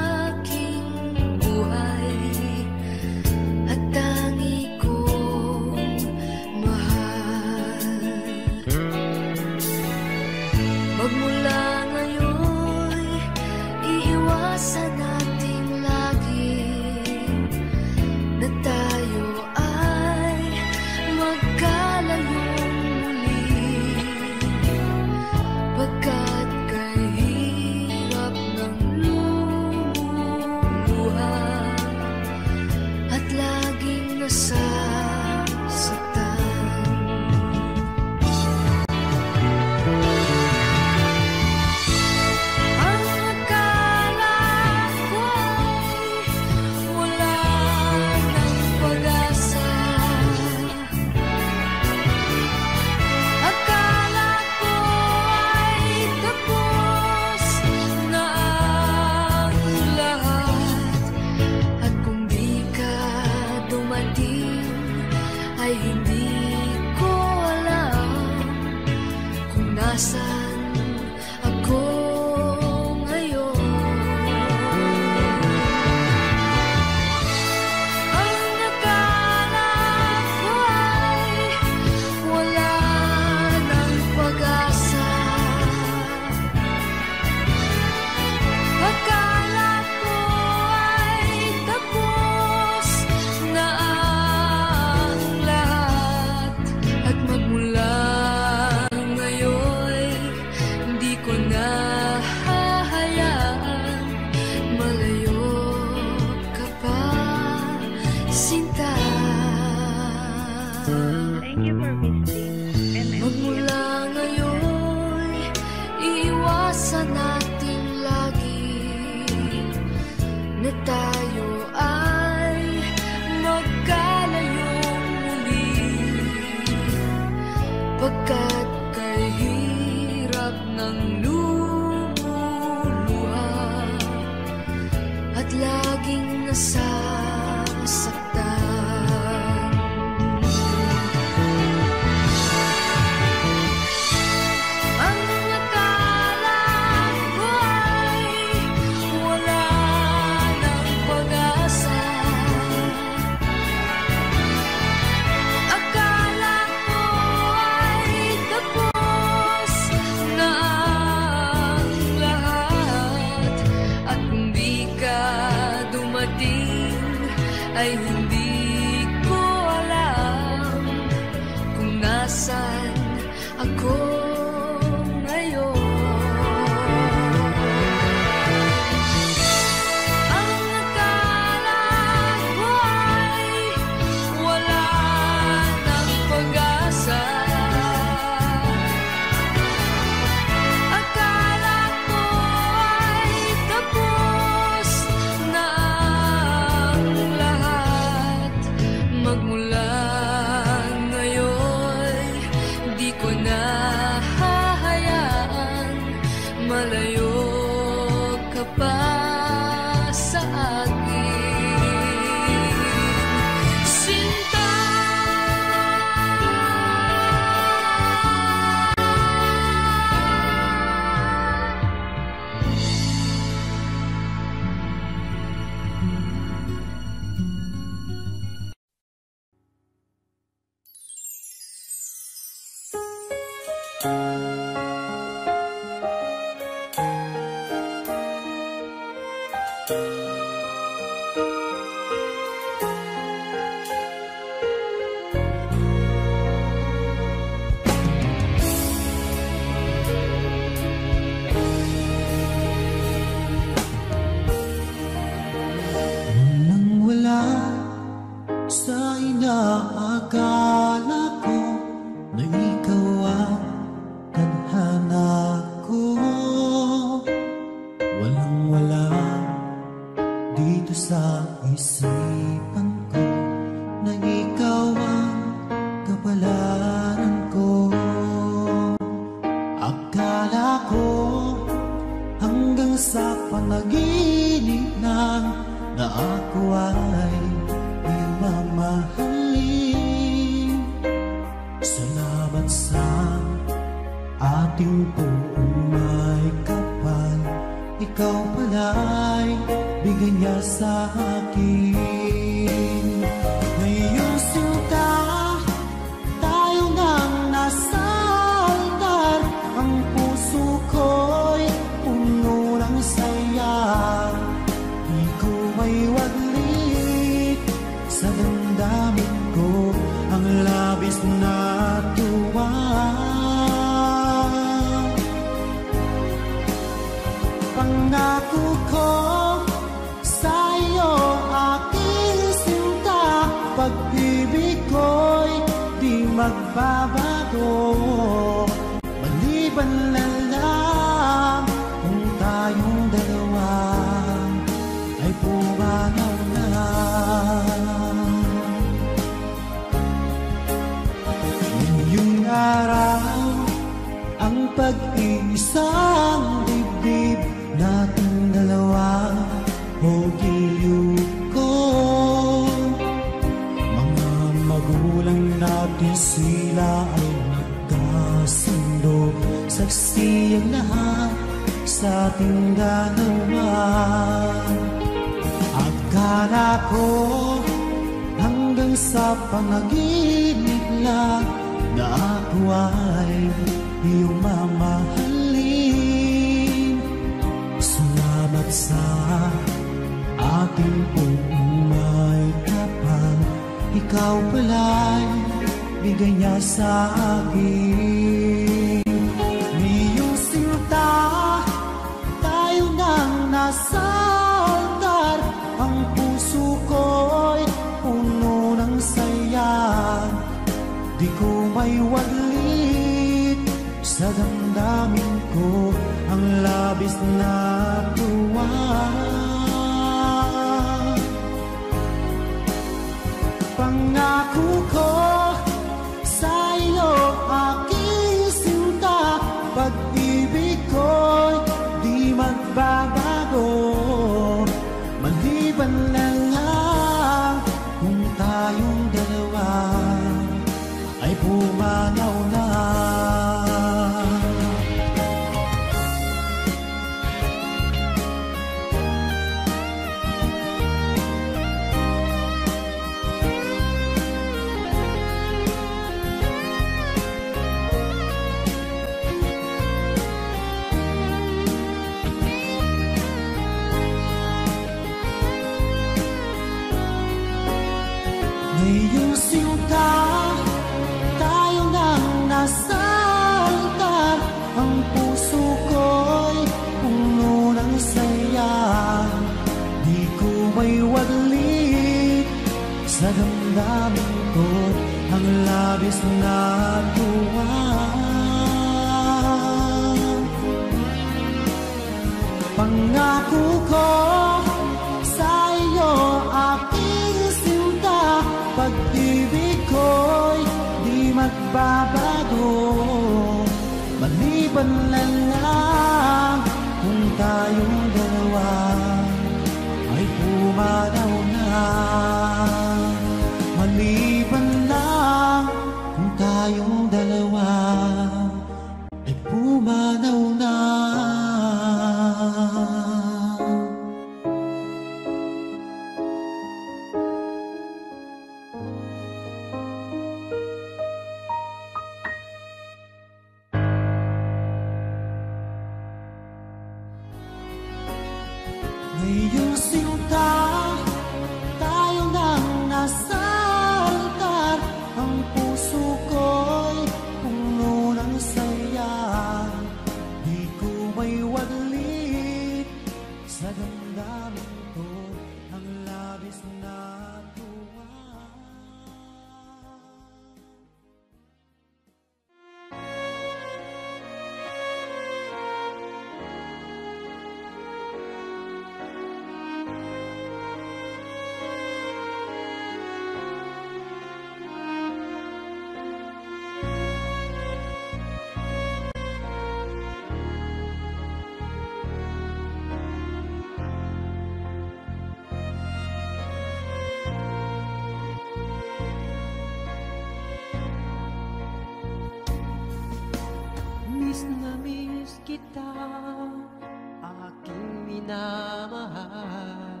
Speaker 1: aking minamahal.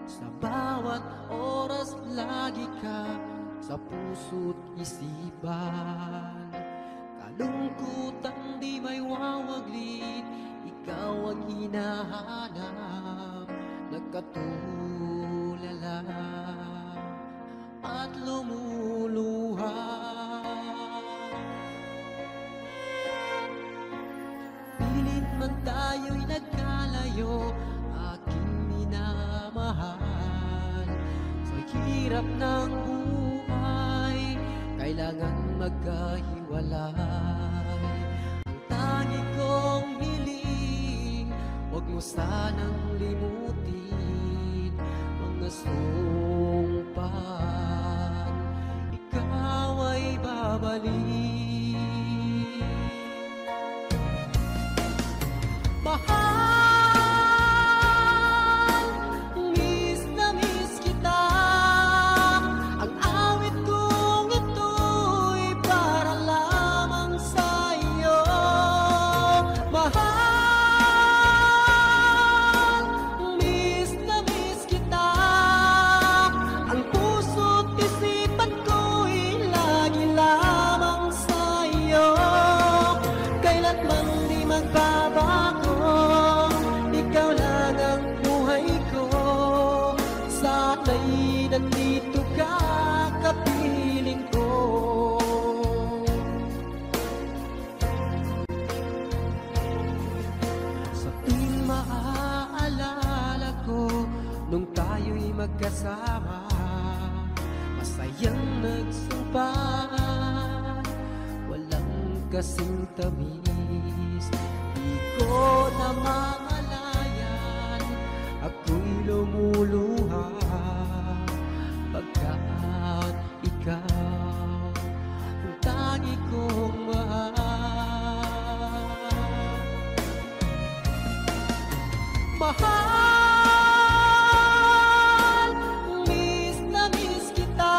Speaker 1: Sa bawat oras lagi ka sa puso't isipan. Kalungkutan di may wawaglit, ikaw ang hinahanap. Nagkatulala at lumuluha. Pilit man tayo'y nagkalayo, aking minamahal. Sa hirap ng buhay, kailangan magkahiwalay. Ang tangi kong hiling, huwag mo sanang limutin mga sumpaan, ikaw ay babalik. Mahal, miss na miss kita. Ang awit kong ito'y para lamang sa iyo. Mahal, miss na miss kita. Ang puso't isipan ko'y lagi lamang sa iyo. Kailanman di magbabago, ikaw lang ang buhay ko. Sana'y nandito ka, kapiling ko. Sa tuwing maaalala ko, nung tayo'y magkasama, masayang nagsumpaan, walang kasing tamis. Di ko na mamalayan, ako'y lumuluha, pagkat ikaw ang tangi kong mahal. Mahal, miss na miss kita.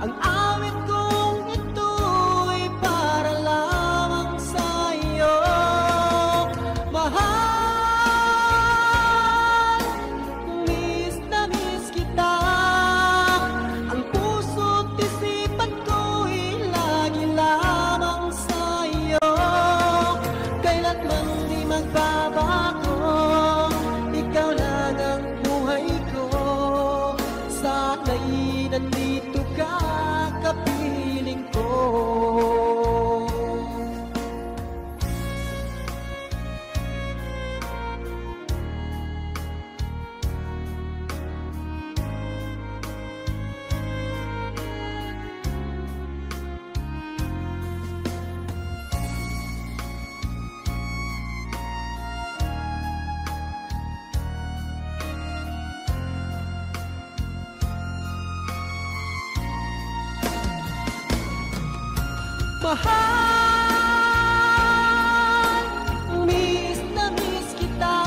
Speaker 1: Ang awit kong ito'y para lamang sa iyo. Mahal, miss na miss kita. Ang puso't isipan ko'y lagi lamang sa iyo. Kailanman di magbabago, ikaw lang ang buhay ko. Sana'y nandito ka, kapiling ko. Mahal, miss na miss kita.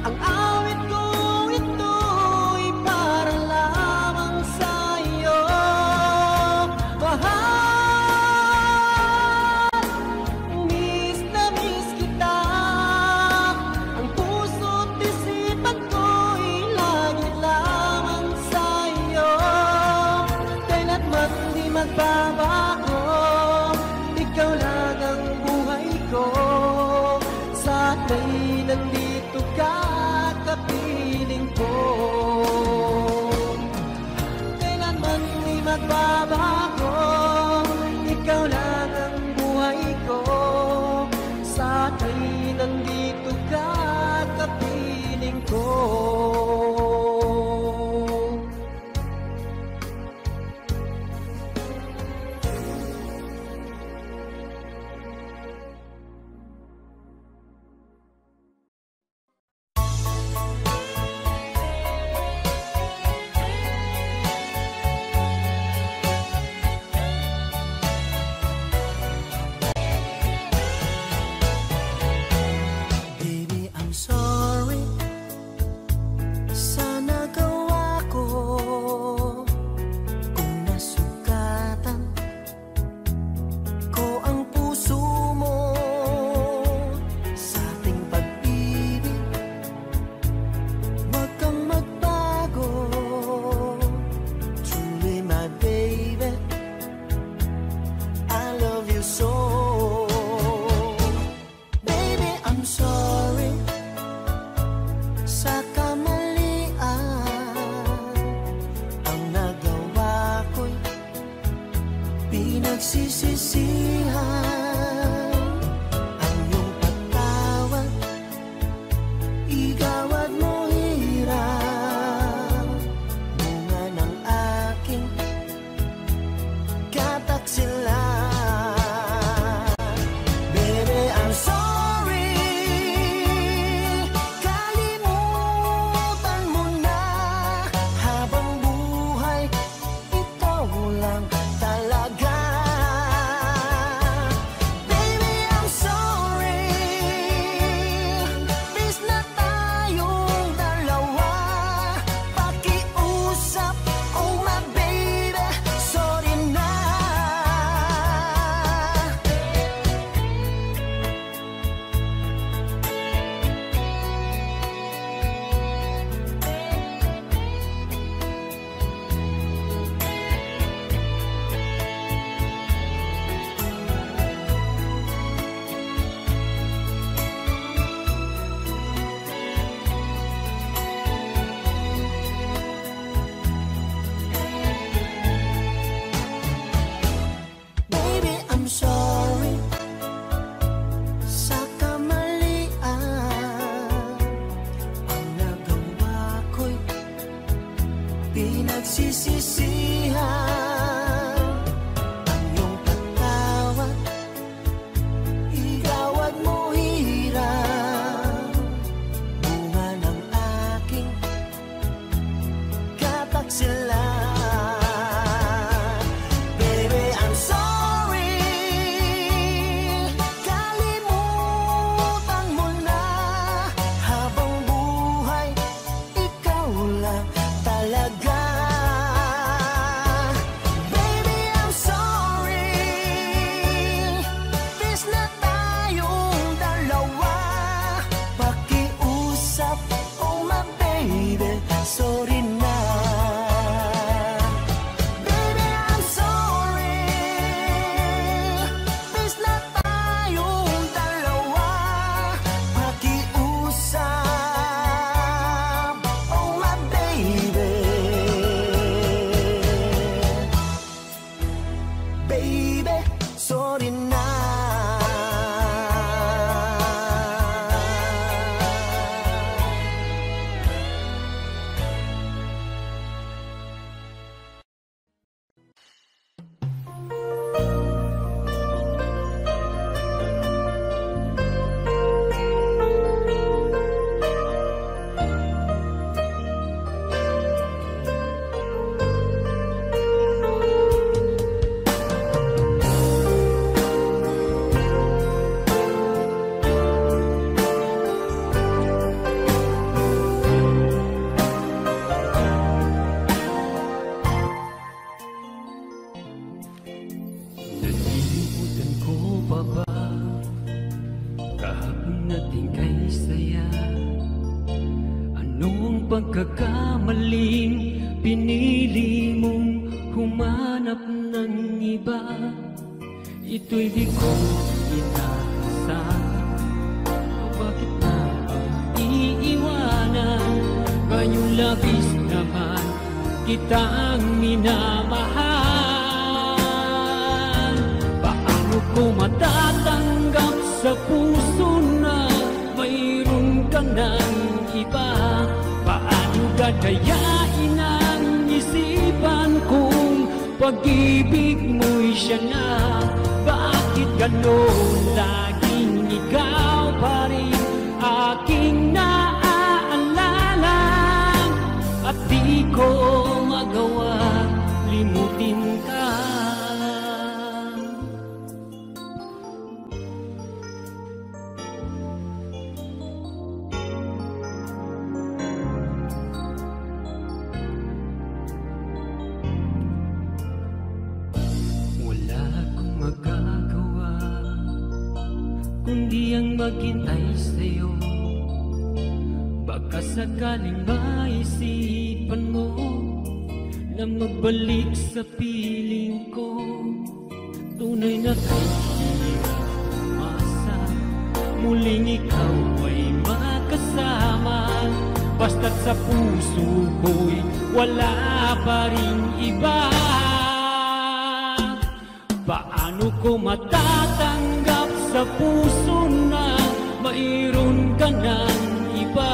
Speaker 1: Ang awit kong ito'y para lamang sa iyo. Mahal, miss na miss kita. Ang puso't isipan ko'y lagi lamang sa iyo. Kailanman di magbabago, ikaw lang ang buhay ko. Sana'y nandito ka, kapiling ko. Kailanman di magbabago, ikaw lang ang buhay ko. Sana'y nandito ka, kapiling ko.
Speaker 3: pinagsisisihan ang iyong pagtawag, igawad mo hirap, bunga ng aking kataksilan. Baby, I'm sorry, kalimutan mo na, habang buhay ikaw lang talaga. Baby, I'm sorry, bis na tayong dalawa, pakiusap, oh my baby, sorry na. Baby, I'm sorry sa kamalian, ang nagawa ko'y pinagsisisihan ang iyong pagtawag, igawad mo hirap, bunga ng aking kataksilan. Baby, I'm sorry, kalimutan mo na, habang buhay ikaw lang talaga. Baby, I'm sorry, bis na tayong dalawa, pakiusap, oh my baby, sorry na. Baby, I'm sorry, bis na tayong dalawa, pakiusap, oh my baby. Baby, sorry na.
Speaker 5: Nalilimutan ko pa ba kahapon nating kay saya? Anong pagkakamaling pinili mong humanap ng iba? Ito'y di ko inaasahan. Bakit na iiwanan? Ngayong labis naman kitang minamahal. Paano ko matatanggap sa puso na mayroon ka ng iba? Paano gagayain ang isipan kung pag-ibig mo'y siya na? Bakit ganon laging ikaw pa rin aking naaalala? At di ko magawa limutin ka. Wala akong magagawa kundi ang maghintay sa'yo. Baka sakaling maisipan mo na magbalik sa piling ko. Tunay na kahirap umasa, muling ikaw ay makasama. Basta't sa puso ko'y wala pa ring iba. Paano ko matatanggap sa puso na mayroon ka ng iba?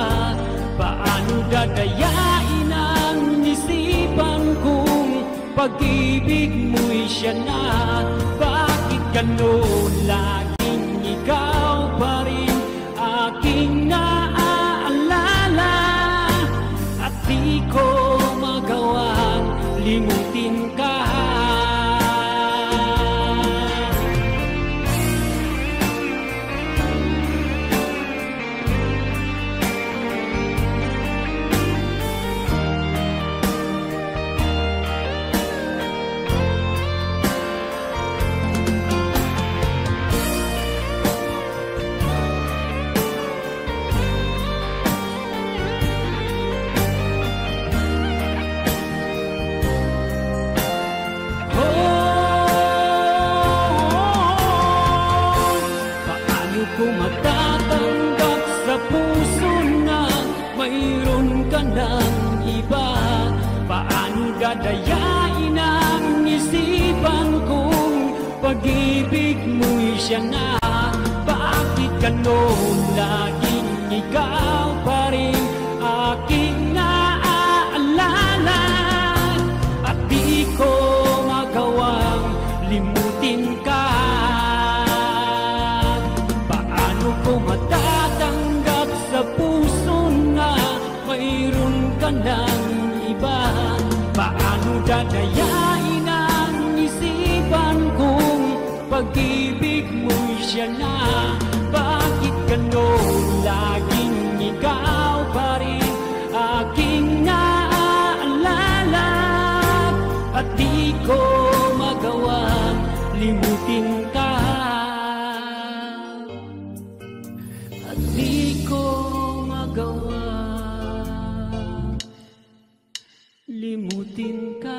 Speaker 5: Paano dadayain ang isipan kong pag-ibig mo'y siya na? Bakit gano'n laging ikaw pa rin aking naaalala? At di ko magawang limutin ka. Kung matatanggap sa puso na mayroon ka ng iba, paano dadayain ang isipan kung pag-ibig mo'y siya na? Bakit gano'n laging ikaw pa rin aking naaalala? At di ko magawang limutin ka. Kung matatanggap sa puso na mayroon ka ng iba, paano dadayain ang isipan kung pag-ibig mo'y siya na? Bakit gano'n laging ikaw pa rin aking naaalala? At di ko magawang limutin ka. Di ko magawa limutin ka.